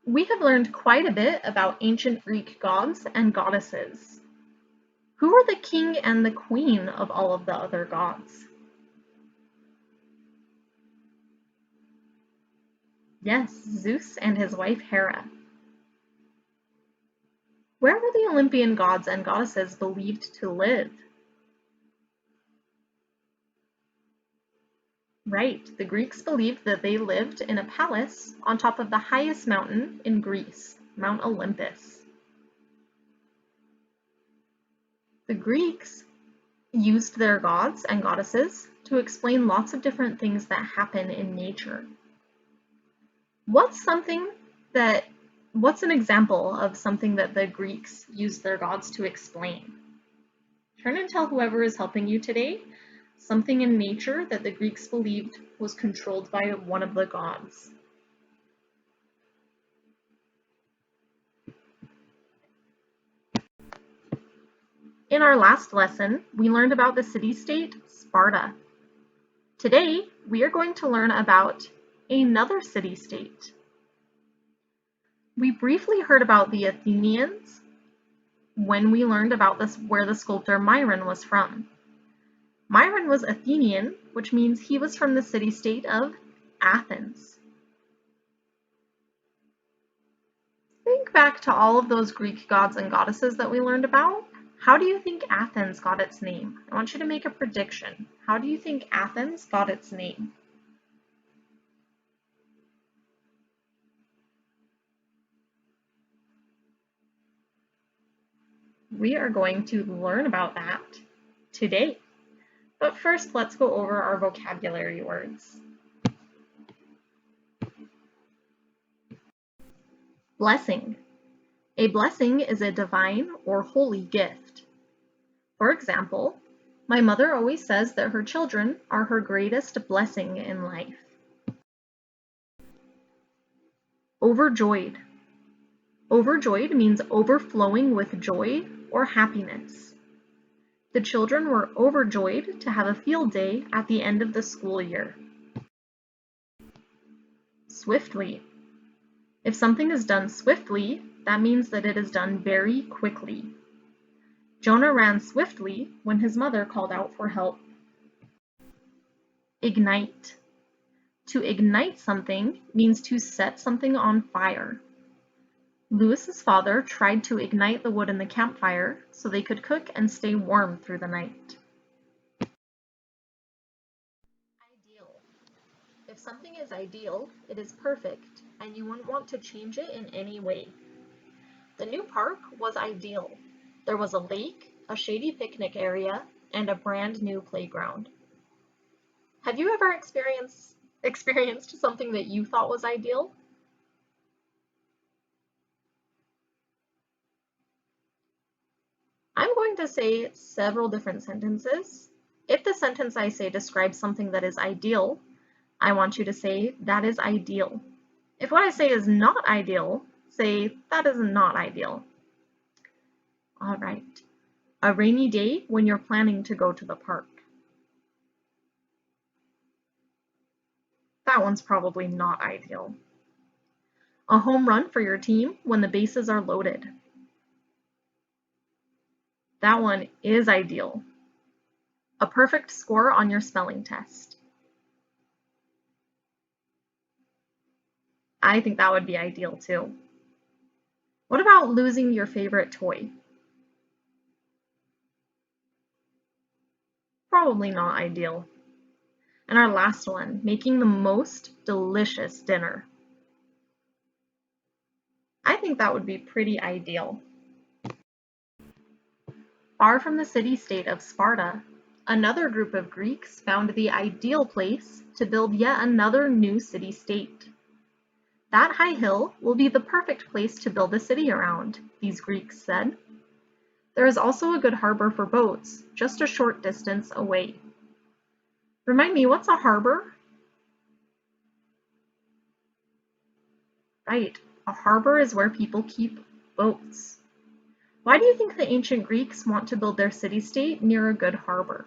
We have learned quite a bit about ancient Greek gods and goddesses. Who were the king and the queen of all of the other gods? Yes, Zeus and his wife Hera. Where were the Olympian gods and goddesses believed to live? Right, the Greeks believed that they lived in a palace on top of the highest mountain in Greece, Mount Olympus. The Greeks used their gods and goddesses to explain lots of different things that happen in nature. What's an example of something that the Greeks used their gods to explain? Turn and tell whoever is helping you today something in nature that the Greeks believed was controlled by one of the gods. In our last lesson, we learned about the city-state Sparta. Today, we are going to learn about another city-state. We briefly heard about the Athenians when we learned about where the sculptor Myron was from. Myron was Athenian, which means he was from the city-state of Athens. Think back to all of those Greek gods and goddesses that we learned about. How do you think Athens got its name? I want you to make a prediction. How do you think Athens got its name? We are going to learn about that today. But first, let's go over our vocabulary words. Blessing. A blessing is a divine or holy gift. For example, my mother always says that her children are her greatest blessing in life. Overjoyed. Overjoyed means overflowing with joy or happiness. The children were overjoyed to have a field day at the end of the school year. Swiftly. If something is done swiftly, that means that it is done very quickly. Jonah ran swiftly when his mother called out for help. Ignite. To ignite something means to set something on fire. Lewis's father tried to ignite the wood in the campfire so they could cook and stay warm through the night. Ideal. If something is ideal, it is perfect, and you wouldn't want to change it in any way. The new park was ideal. There was a lake, a shady picnic area, and a brand new playground. Have you ever experienced something that you thought was ideal? I'm going to say several different sentences. If the sentence I say describes something that is ideal, I want you to say, that is ideal. If what I say is not ideal, say, that is not ideal. All right. A rainy day when you're planning to go to the park. That one's probably not ideal. A home run for your team when the bases are loaded. That one is ideal. A perfect score on your spelling test. I think that would be ideal too. What about losing your favorite toy? Probably not ideal. And our last one, making the most delicious dinner. I think that would be pretty ideal. Far from the city-state of Sparta, another group of Greeks found the ideal place to build yet another new city-state. That high hill will be the perfect place to build a city around, these Greeks said. There is also a good harbor for boats, just a short distance away. Remind me, what's a harbor? Right, a harbor is where people keep boats. Why do you think the ancient Greeks want to build their city-state near a good harbor?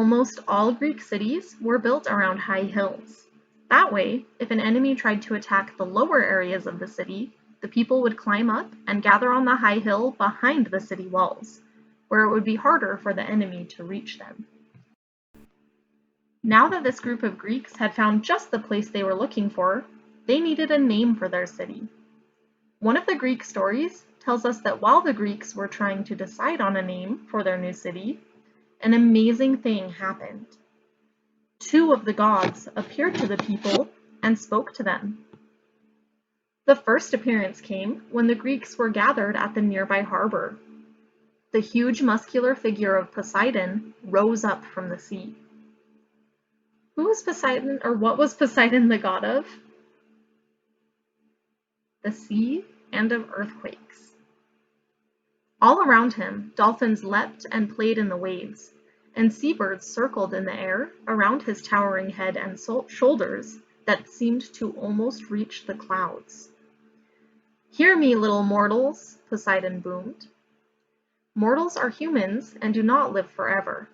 Almost all Greek cities were built around high hills. That way, if an enemy tried to attack the lower areas of the city, the people would climb up and gather on the high hill behind the city walls, where it would be harder for the enemy to reach them. Now that this group of Greeks had found just the place they were looking for, they needed a name for their city. One of the Greek stories tells us that while the Greeks were trying to decide on a name for their new city, an amazing thing happened. Two of the gods appeared to the people and spoke to them. The first appearance came when the Greeks were gathered at the nearby harbor. The huge muscular figure of Poseidon rose up from the sea. Who was Poseidon, or what was Poseidon the god of? The sea and of earthquakes. All around him, dolphins leapt and played in the waves, and seabirds circled in the air around his towering head and shoulders that seemed to almost reach the clouds. "Hear me, little mortals," Poseidon boomed. Mortals are humans and do not live forever.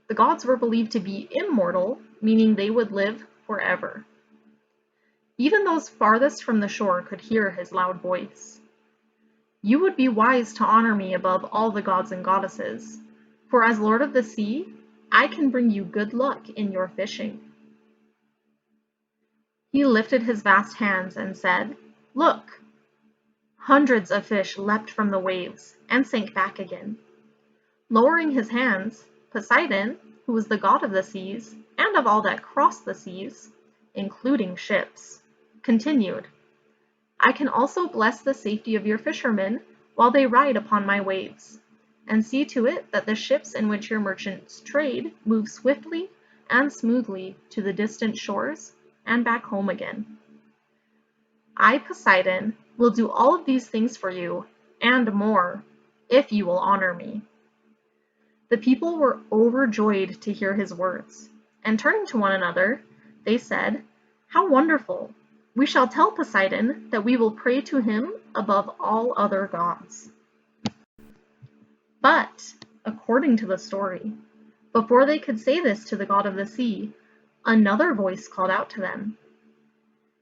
The gods were believed to be immortal, meaning they would live forever. Even those farthest from the shore could hear his loud voice. "You would be wise to honor me above all the gods and goddesses, for as Lord of the Sea, I can bring you good luck in your fishing." He lifted his vast hands and said, "Look!" Hundreds of fish leapt from the waves and sank back again. Lowering his hands, Poseidon, who was the god of the seas and of all that cross the seas, including ships, continued, "I can also bless the safety of your fishermen while they ride upon my waves, and see to it that the ships in which your merchants trade move swiftly and smoothly to the distant shores and back home again. I, Poseidon, will do all of these things for you, and more, if you will honor me." The people were overjoyed to hear his words, and turning to one another, they said, "How wonderful! We shall tell Poseidon that we will pray to him above all other gods." But, according to the story, before they could say this to the god of the sea, another voice called out to them,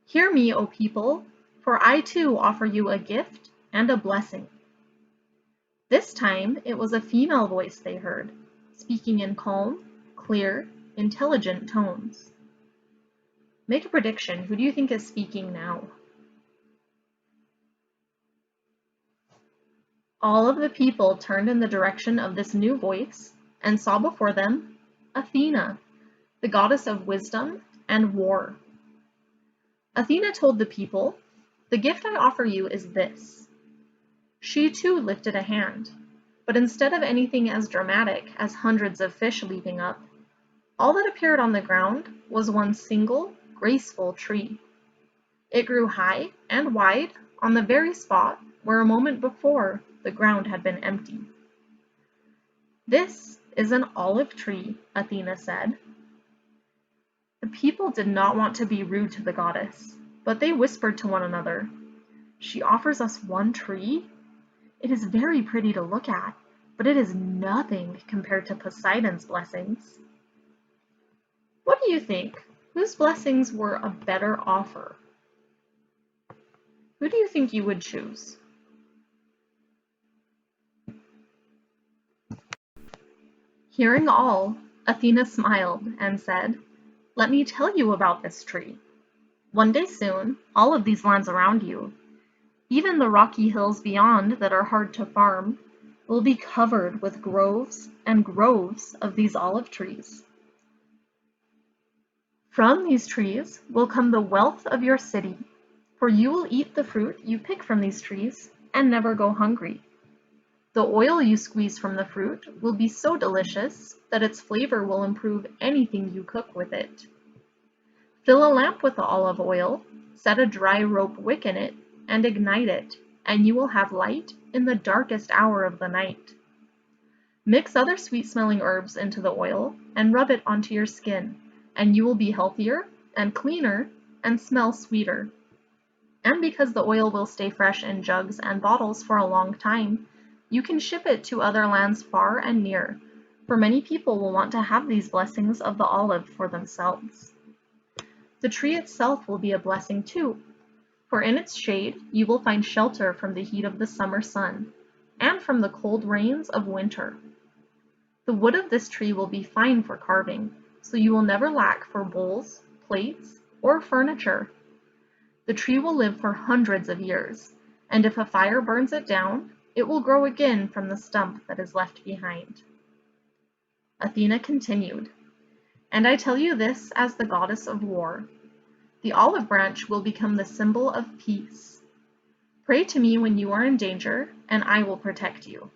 "Hear me, O people, for I too offer you a gift and a blessing." This time it was a female voice they heard, speaking in calm, clear, intelligent tones. Make a prediction. Who do you think is speaking now? All of the people turned in the direction of this new voice and saw before them Athena, the goddess of wisdom and war. Athena told the people, "The gift I offer you is this." She too lifted a hand, but instead of anything as dramatic as hundreds of fish leaping up, all that appeared on the ground was one single, graceful tree. It grew high and wide on the very spot where a moment before the ground had been empty. "This is an olive tree," Athena said. The people did not want to be rude to the goddess, but they whispered to one another, "She offers us one tree? It is very pretty to look at, but it is nothing compared to Poseidon's blessings." What do you think? Whose blessings were a better offer? Who do you think you would choose? Hearing all, Athena smiled and said, "Let me tell you about this tree. One day soon, all of these lands around you, even the rocky hills beyond that are hard to farm, will be covered with groves and groves of these olive trees. From these trees will come the wealth of your city, for you will eat the fruit you pick from these trees and never go hungry. The oil you squeeze from the fruit will be so delicious that its flavor will improve anything you cook with it. Fill a lamp with the olive oil, set a dry rope wick in it, and ignite it, and you will have light in the darkest hour of the night. Mix other sweet-smelling herbs into the oil and rub it onto your skin, and you will be healthier and cleaner and smell sweeter. And because the oil will stay fresh in jugs and bottles for a long time, you can ship it to other lands far and near, for many people will want to have these blessings of the olive for themselves. The tree itself will be a blessing too, for in its shade you will find shelter from the heat of the summer sun and from the cold rains of winter. The wood of this tree will be fine for carving, so you will never lack for bowls, plates, or furniture. The tree will live for hundreds of years, and if a fire burns it down, it will grow again from the stump that is left behind. Athena continued, "And I tell you this as the goddess of war. The olive branch will become the symbol of peace. Pray to me when you are in danger, and I will protect you."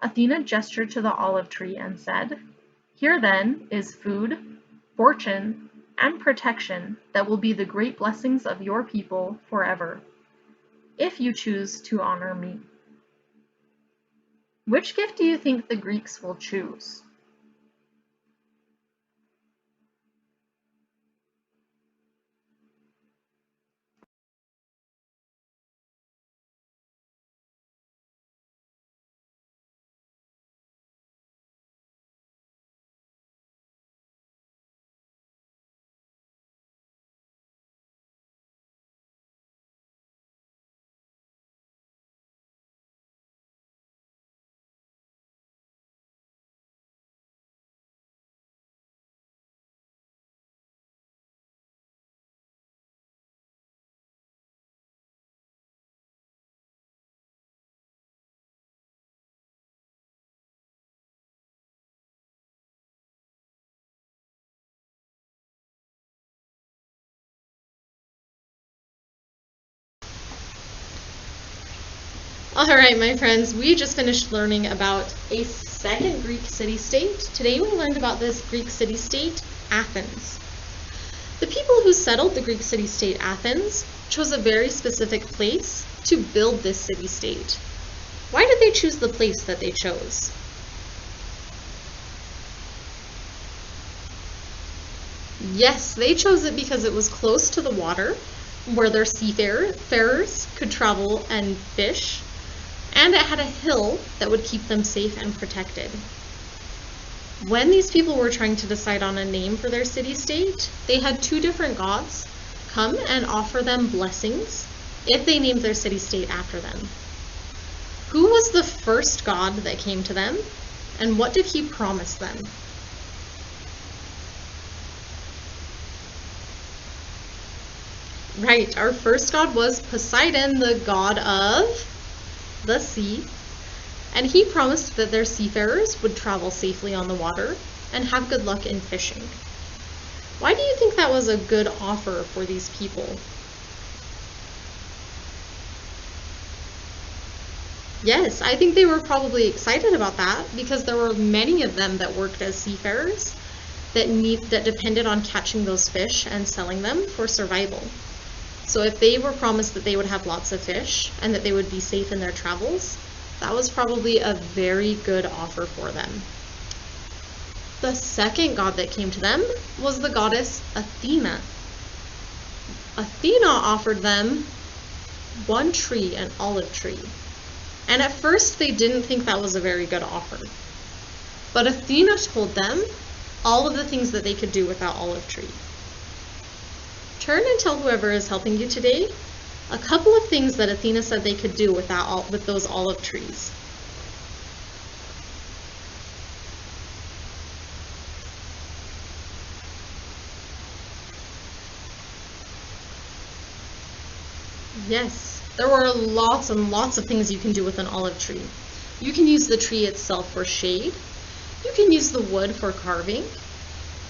Athena gestured to the olive tree and said, "Here then is food, fortune, and protection that will be the great blessings of your people forever, if you choose to honor me." Which gift do you think the Greeks will choose? Alright, my friends, we just finished learning about a second Greek city-state. Today we learned about this Greek city-state, Athens. The people who settled the Greek city-state Athens chose a very specific place to build this city-state. Why did they choose the place that they chose? Yes, they chose it because it was close to the water, where their seafarers could travel and fish, and it had a hill that would keep them safe and protected. When these people were trying to decide on a name for their city-state, they had two different gods come and offer them blessings if they named their city-state after them. Who was the first god that came to them, and what did he promise them? Right, our first god was Poseidon, the god of the sea, and he promised that their seafarers would travel safely on the water and have good luck in fishing. Why do you think that was a good offer for these people? Yes, I think they were probably excited about that because there were many of them that worked as seafarers that depended on catching those fish and selling them for survival. So if they were promised that they would have lots of fish and that they would be safe in their travels, that was probably a very good offer for them. The second god that came to them was the goddess Athena. Athena offered them one tree, an olive tree. And at first they didn't think that was a very good offer. But Athena told them all of the things that they could do with that olive tree. Turn and tell whoever is helping you today a couple of things that Athena said they could do with those olive trees. Yes, there were lots and lots of things you can do with an olive tree. You can use the tree itself for shade. You can use the wood for carving.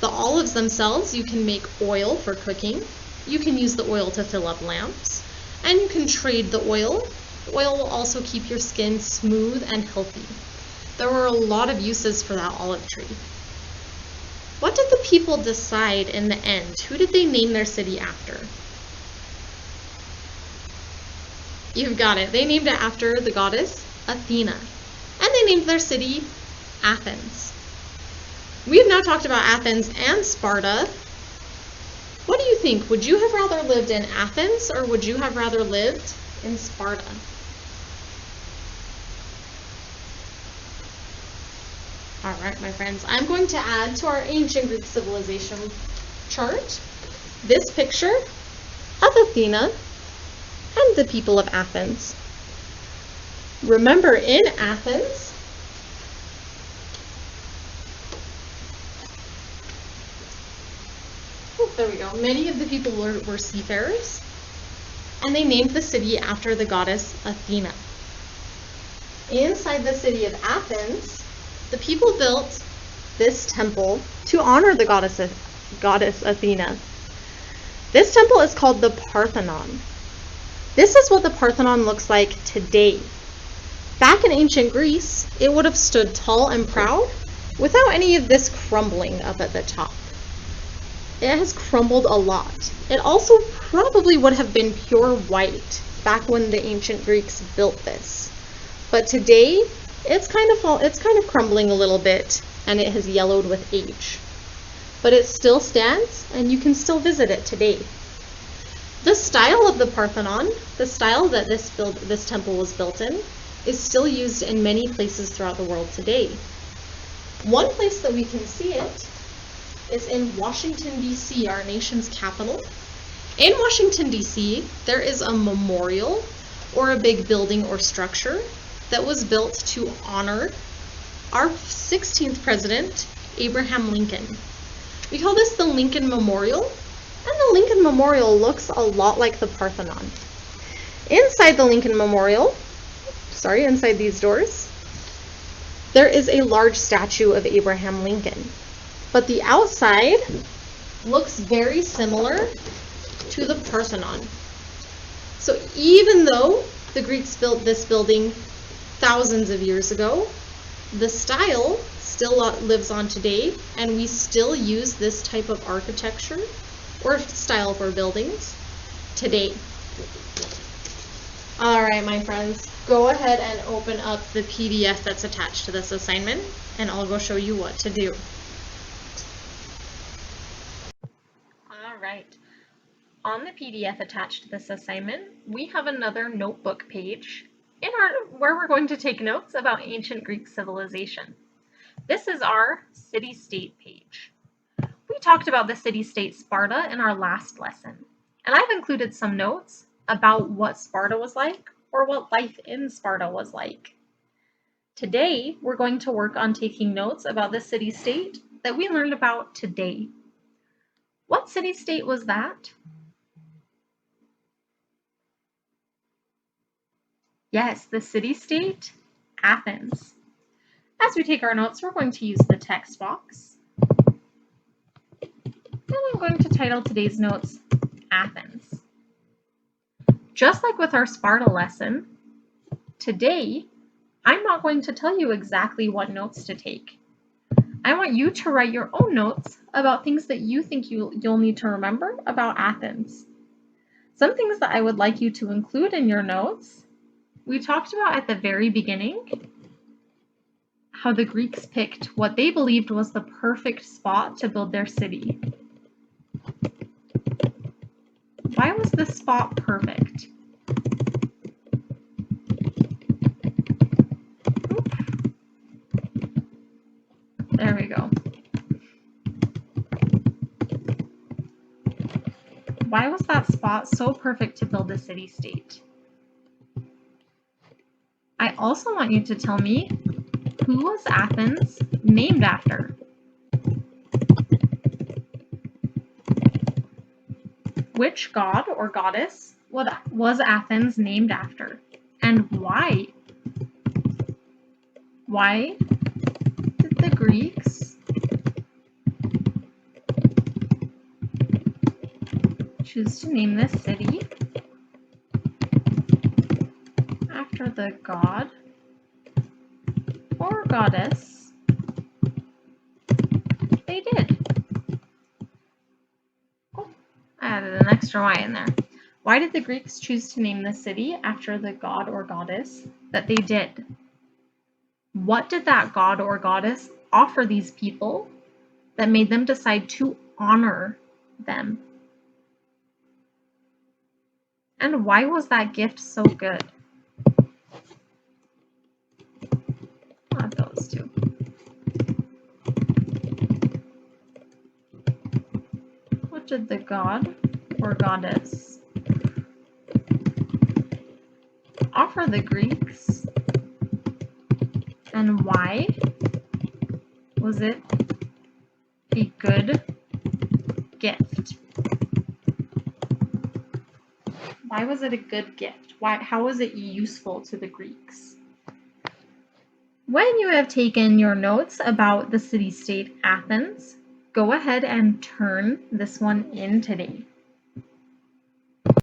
The olives themselves, you can make oil for cooking. You can use the oil to fill up lamps, and you can trade the oil. The oil will also keep your skin smooth and healthy. There were a lot of uses for that olive tree. What did the people decide in the end? Who did they name their city after? You've got it. They named it after the goddess Athena, and they named their city Athens. We've now talked about Athens and Sparta. What do you think? Would you have rather lived in Athens or would you have rather lived in Sparta? All right, my friends, I'm going to add to our ancient Greek civilization chart this picture of Athena and the people of Athens. Remember, in Athens, there we go, many of the people were seafarers, and they named the city after the goddess Athena. Inside the city of Athens, the people built this temple to honor the goddess Athena. This temple is called the Parthenon. This is what the Parthenon looks like today. Back in ancient Greece, it would have stood tall and proud without any of this crumbling up at the top. It has crumbled a lot. It also probably would have been pure white back when the ancient Greeks built this. But today, it's kind of crumbling a little bit, and it has yellowed with age. But it still stands, and you can still visit it today. The style of the Parthenon, the style that this temple was built in, is still used in many places throughout the world today. One place that we can see it is in Washington, D.C., our nation's capital. In Washington, D.C., there is a memorial or a big building or structure that was built to honor our 16th president, Abraham Lincoln. We call this the Lincoln Memorial, and the Lincoln Memorial looks a lot like the Parthenon. Inside the Lincoln Memorial, inside these doors, there is a large statue of Abraham Lincoln. But the outside looks very similar to the Parthenon. So even though the Greeks built this building thousands of years ago, the style still lives on today, and we still use this type of architecture or style for buildings today. All right, my friends, go ahead and open up the PDF that's attached to this assignment, and I'll go show you what to do. All right. On the PDF attached to this assignment, we have another notebook page where we're going to take notes about ancient Greek civilization. This is our city-state page. We talked about the city-state Sparta in our last lesson, and I've included some notes about what Sparta was like or what life in Sparta was like. Today, we're going to work on taking notes about the city-state that we learned about today. What city-state was that? Yes, the city-state, Athens. As we take our notes, we're going to use the text box. And I'm going to title today's notes, Athens. Just like with our Sparta lesson, today, I'm not going to tell you exactly what notes to take. I want you to write your own notes about things that you think you'll need to remember about Athens. Some things that I would like you to include in your notes, we talked about at the very beginning how the Greeks picked what they believed was the perfect spot to build their city. Why was this spot perfect? There we go. Why was that spot so perfect to build a city-state? I also want you to tell me, who was Athens named after? Which god or goddess was Athens named after? And why? Why did the Greeks choose to name this city after the god or goddess they did? Oh, I added an extra Y in there. Why did the Greeks choose to name the city after the god or goddess that they did? What did that god or goddess offer these people that made them decide to honor them? And why was that gift so good? I'll add those two. What did the god or goddess offer the Greeks, and why was it a good gift? Why was it a good gift? How was it useful to the Greeks? When you have taken your notes about the city-state Athens, go ahead and turn this one in today.